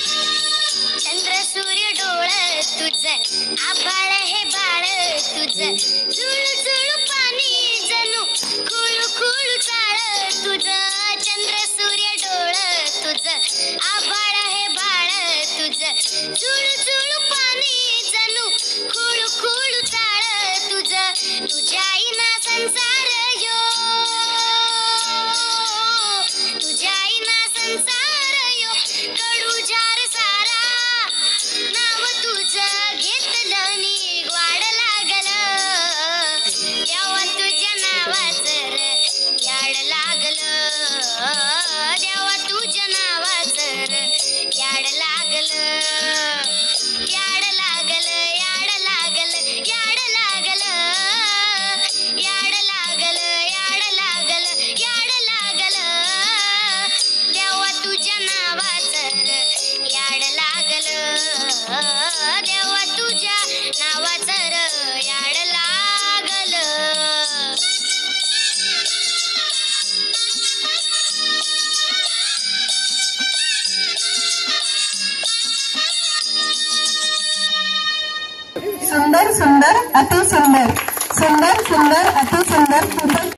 चंद्र सूर्य डोळ तुझ आभाळ हे बाळ तुझ झुळू झुळू पाणी जणू खुळू खुळू चाळ तुझ चंद्र सूर्य डोळ तुझ आभाळ हे बाळ तुझ झुळू झुळू पाणी जणू खुळू खुळू चाळ तुझ तुझ्या आईना संसार यो तुझ्या आईना संसार यो कडू जार सारा नाव तुझं घेतलं नी वाढ लागल देवा तुझ्या नावाचं याड लागल देवा तुझ्या नावाचं याड लागल याड लागल याड लागल याड लागल याड लागल याड लागल याड लागल देवा तुझ्या नावाचं याड लागल देवा तुझ्या नावाचं याड लागल. सुंदर सुंदर अति सुंदर सुंदर सुंदर अति सुंदर.